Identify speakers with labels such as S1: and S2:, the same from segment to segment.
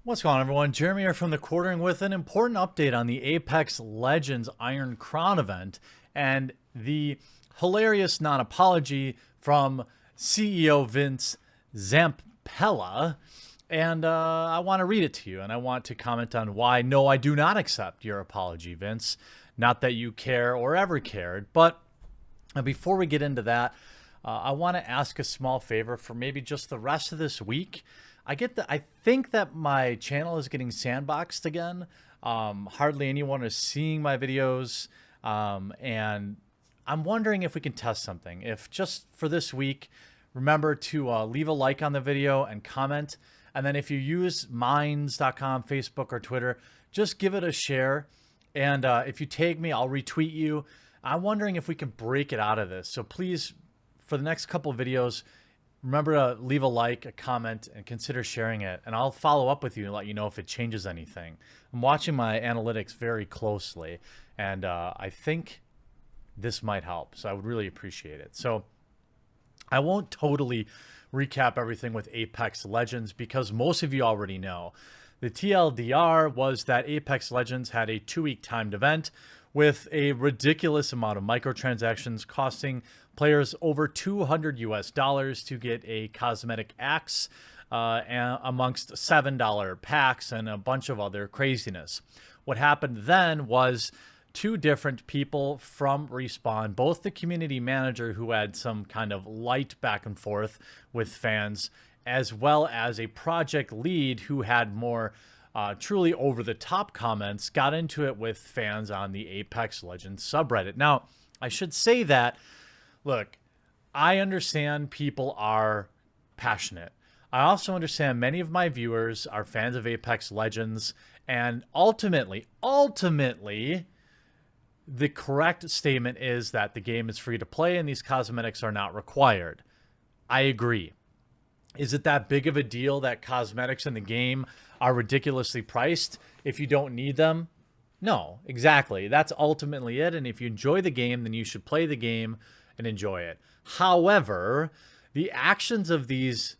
S1: What's going on, everyone? Jeremy here from The Quartering with an important update on the Apex Legends Iron Crown event and the hilarious non-apology from CEO Vince Zampella. And I want to read it to you, and I want to comment on why, no, I do not accept your apology, Vince. Not that you care or ever cared, but before we get into that, I want to ask a small favor for maybe just the rest of this week. I think that my channel is getting sandboxed again. Hardly anyone is seeing my videos. And I'm wondering if we can test something. If just for this week, remember to leave a like on the video and comment. And then if you use minds.com, Facebook, or Twitter, just give it a share. And if you tag me, I'll retweet you. I'm wondering if we can break it out of this. So please, for the next couple of videos, remember to leave a like, a comment, and consider sharing it. And I'll follow up with you and let you know if it changes anything. I'm watching my analytics very closely, and I think this might help. So I would really appreciate it. So I won't totally recap everything with Apex Legends because most of you already know. The TLDR was that Apex Legends had a 2-week timed event with a ridiculous amount of microtransactions costing players over $200 to get a cosmetic axe amongst $7 packs and a bunch of other craziness. What happened then was two different people from Respawn, both the community manager who had some kind of light back and forth with fans, as well as a project lead who had more truly over-the-top comments, got into it with fans on the Apex Legends subreddit. Now, I should say that, look, I understand people are passionate. I also understand many of my viewers are fans of Apex Legends, and ultimately, the correct statement is that the game is free to play and these cosmetics are not required. I agree. Is it that big of a deal that cosmetics in the game are ridiculously priced if you don't need them? No, exactly. That's ultimately it. And if you enjoy the game, then you should play the game and enjoy it. However, the actions of these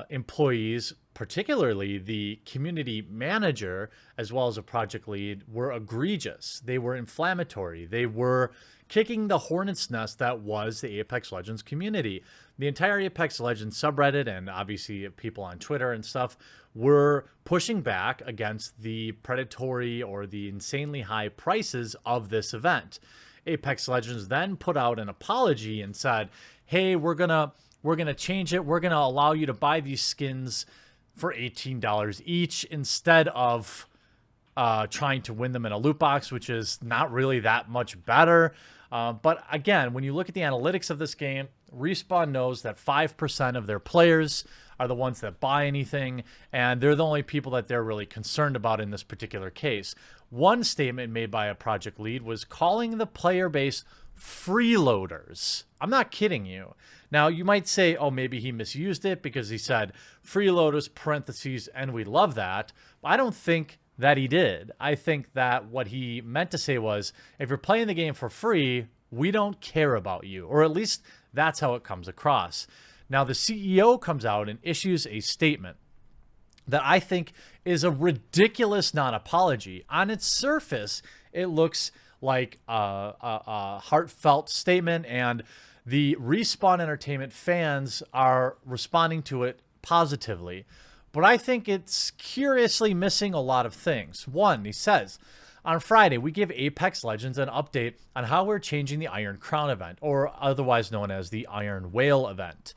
S1: employees, particularly the community manager, as well as a project lead, were egregious. They were inflammatory. They were kicking the hornet's nest that was the Apex Legends community. The entire Apex Legends subreddit and obviously people on Twitter and stuff were pushing back against the predatory or the insanely high prices of this event. Apex Legends then put out an apology and said, hey, we're gonna change it. We're gonna allow you to buy these skins for $18 each instead of trying to win them in a loot box, which is not really that much better. But again, when you look at the analytics of this game, Respawn knows that 5% of their players are the ones that buy anything, and they're the only people that they're really concerned about in this particular case. One statement made by a project lead was calling the player base freeloaders. I'm not kidding you. Now, you might say, oh, maybe he misused it because he said freeloaders, parentheses, and we love that. But I don't think that he did. I think that what he meant to say was, if you're playing the game for free, we don't care about you. Or at least that's how it comes across. Now, the CEO comes out and issues a statement that I think is a ridiculous non-apology. On its surface, it looks like a heartfelt statement, and the Respawn Entertainment fans are responding to it positively. But I think it's curiously missing a lot of things. One, he says, on Friday, we give Apex Legends an update on how we're changing the Iron Crown event, or otherwise known as the Iron Whale event.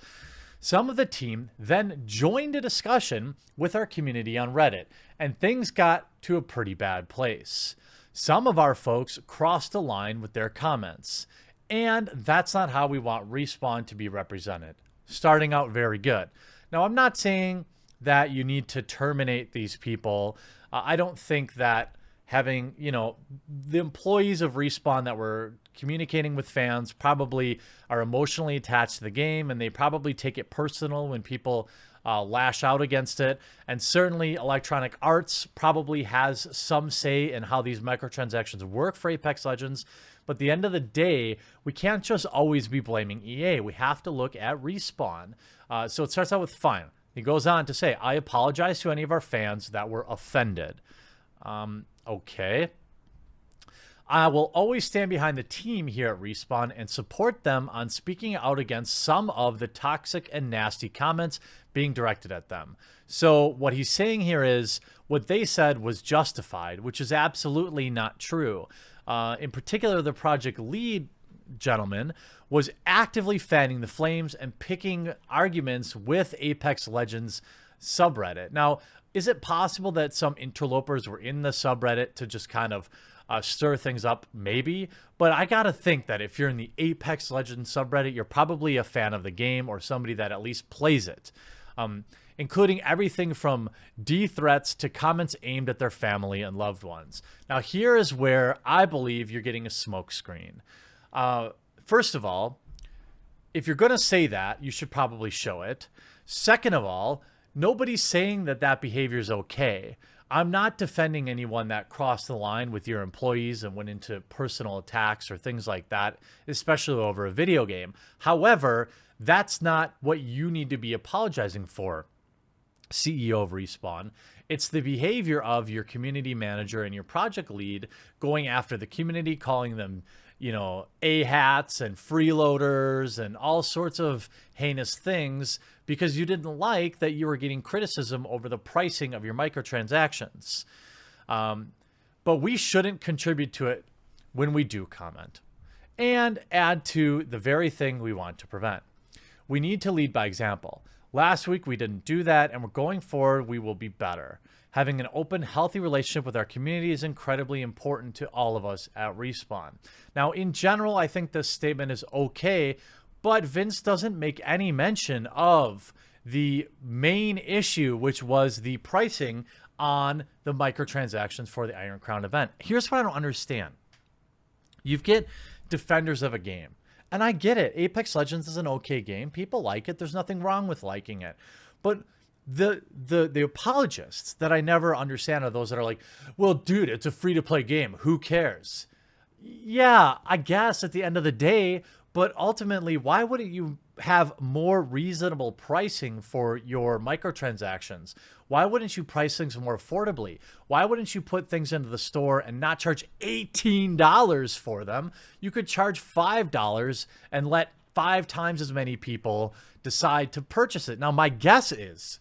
S1: Some of the team then joined a discussion with our community on Reddit, and things got to a pretty bad place. Some of our folks crossed a line with their comments, and that's not how we want Respawn to be represented. Starting out very good. Now, I'm not saying that you need to terminate these people. I don't think that having, the employees of Respawn that were communicating with fans probably are emotionally attached to the game, and they probably take it personal when people lash out against it. And certainly Electronic Arts probably has some say in how these microtransactions work for Apex Legends. But at the end of the day, we can't just always be blaming EA. We have to look at Respawn. So it starts out with fine. He goes on to say, I apologize to any of our fans that were offended. Okay. I will always stand behind the team here at Respawn and support them on speaking out against some of the toxic and nasty comments being directed at them. So what he's saying here is what they said was justified, which is absolutely not true. In particular, the project lead gentleman was actively fanning the flames and picking arguments with Apex Legends subreddit. Now, is it possible that some interlopers were in the subreddit to just kind of stir things up? Maybe. But I gotta think that if you're in the Apex Legends subreddit, you're probably a fan of the game or somebody that at least plays it. Including everything from threats to comments aimed at their family and loved ones. Now, here is where I believe you're getting a smokescreen. First of all, if you're going to say that, you should probably show it. Second of all, nobody's saying that that behavior is okay. I'm not defending anyone that crossed the line with your employees and went into personal attacks or things like that, especially over a video game. However, that's not what you need to be apologizing for, CEO of Respawn. It's the behavior of your community manager and your project lead going after the community, calling them, A-hats and freeloaders and all sorts of heinous things because you didn't like that you were getting criticism over the pricing of your microtransactions. But we shouldn't contribute to it when we do comment and add to the very thing we want to prevent. We need to lead by example. Last week, we didn't do that, and we're going forward, we will be better. Having an open, healthy relationship with our community is incredibly important to all of us at Respawn. Now, in general, I think this statement is okay, but Vince doesn't make any mention of the main issue, which was the pricing on the microtransactions for the Iron Crown event. Here's what I don't understand. You get defenders of a game. And I get it. Apex Legends is an okay game. People like it. There's nothing wrong with liking it. But the apologists that I never understand are those that are like, well, dude, it's a free-to-play game. Who cares? Yeah, I guess at the end of the day, but ultimately, why wouldn't you have more reasonable pricing for your microtransactions? Why wouldn't you price things more affordably? Why wouldn't you put things into the store and not charge $18 for them? You could charge $5 and let 5 times as many people decide to purchase it. Now, my guess is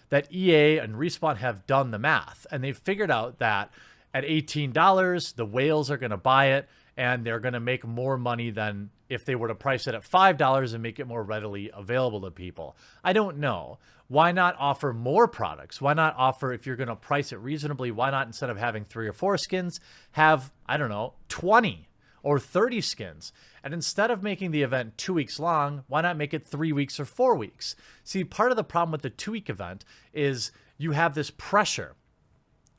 S1: that EA and Respawn have done the math and they've figured out that at $18, the whales are going to buy it and they're going to make more money than if they were to price it at $5 and make it more readily available to people. I don't know. Why not offer more products? Why not offer, if you're going to price it reasonably, why not, instead of having 3 or 4 skins, have, 20 or 30 skins? And instead of making the event 2 weeks long, why not make it 3 weeks or 4 weeks? See, part of the problem with the 2-week event is you have this pressure.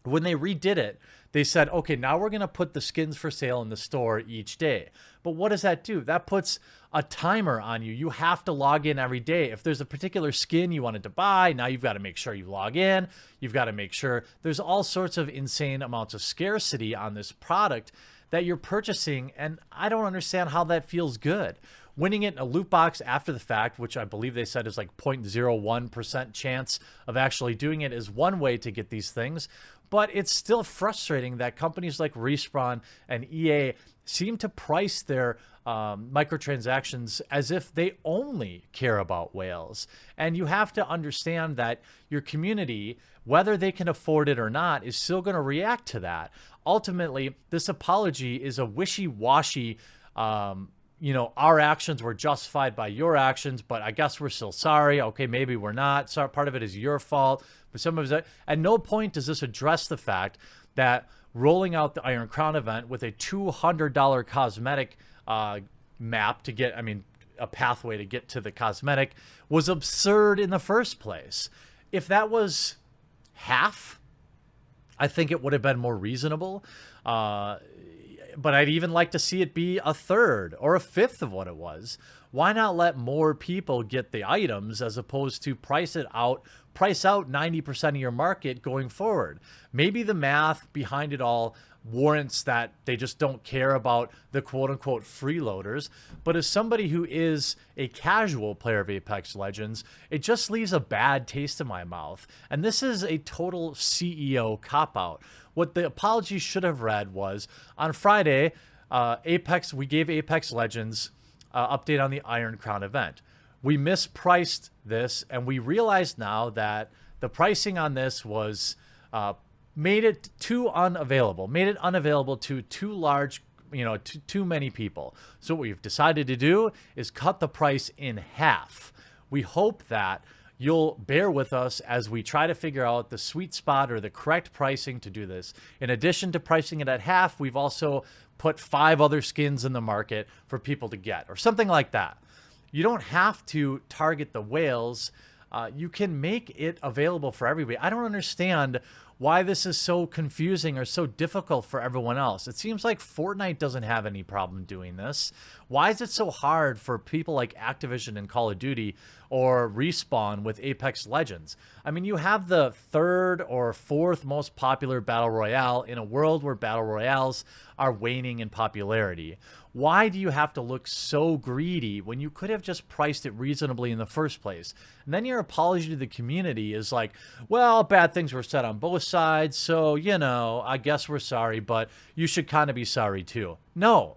S1: When they redid it, they said, okay, now we're going to put the skins for sale in the store each day. But what does that do? That puts a timer on you. You have to log in every day. If there's a particular skin you wanted to buy, now you've got to make sure you log in. You've got to make sure there's all sorts of insane amounts of scarcity on this product that you're purchasing. And I don't understand how that feels good. Winning it in a loot box after the fact, which I believe they said is like 0.01% chance of actually doing it, is one way to get these things. But it's still frustrating that companies like Respawn and EA seem to price their microtransactions as if they only care about whales. And you have to understand that your community, whether they can afford it or not, is still going to react to that. Ultimately, this apology is a wishy-washy, our actions were justified by your actions, but I guess we're still sorry. Okay, maybe we're not. So part of it is your fault. But some of it, at no point does this address the fact that rolling out the Iron Crown event with a $200 cosmetic map to get, a pathway to get to the cosmetic was absurd in the first place. If that was half, I think it would have been more reasonable. But I'd even like to see it be a third or a fifth of what it was. Why not let more people get the items as opposed to price it out price out 90% of your market going forward. Maybe the math behind it all warrants that they just don't care about the quote unquote freeloaders. But as somebody who is a casual player of Apex Legends, it just leaves a bad taste in my mouth. And this is a total CEO cop out. What the apology should have read was, on Friday, we gave Apex Legends update on the Iron Crown event. We mispriced this, and we realize now that the pricing on this was made it unavailable to too large, too many people. So what we've decided to do is cut the price in half. We hope that you'll bear with us as we try to figure out the sweet spot or the correct pricing to do this. In addition to pricing it at half, we've also put 5 other skins in the market for people to get, or something like that. You don't have to target the whales. You can make it available for everybody. I don't understand why this is so confusing or so difficult for everyone else. It seems like Fortnite doesn't have any problem doing this. Why is it so hard for people like Activision and Call of Duty or Respawn with Apex Legends? I mean, you have the 3rd or 4th most popular Battle Royale in a world where Battle Royales are waning in popularity. Why do you have to look so greedy when you could have just priced it reasonably in the first place? And then your apology to the community is like, well, bad things were said on both sides, so, I guess we're sorry, but you should kind of be sorry too. No.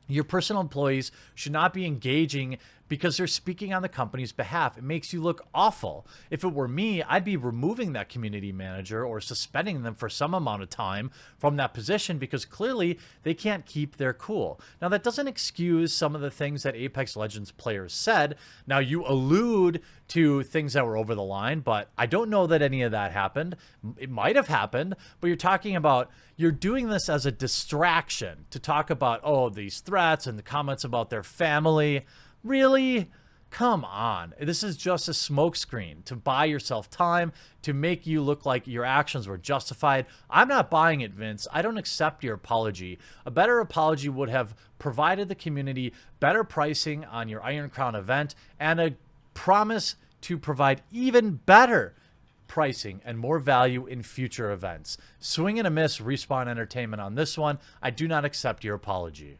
S1: Your personal employees should not be engaging because they're speaking on the company's behalf. It makes you look awful. If it were me, I'd be removing that community manager or suspending them for some amount of time from that position because clearly they can't keep their cool. Now, that doesn't excuse some of the things that Apex Legends players said. Now, you allude to things that were over the line, but I don't know that any of that happened. It might have happened, but you're doing this as a distraction to talk about, these threats and the comments about their family. Really? Come on. This is just a smokescreen to buy yourself time, to make you look like your actions were justified. I'm not buying it, Vince. I don't accept your apology. A better apology would have provided the community better pricing on your Iron Crown event and a promise to provide even better pricing and more value in future events. Swing and a miss, Respawn Entertainment on this one. I do not accept your apology.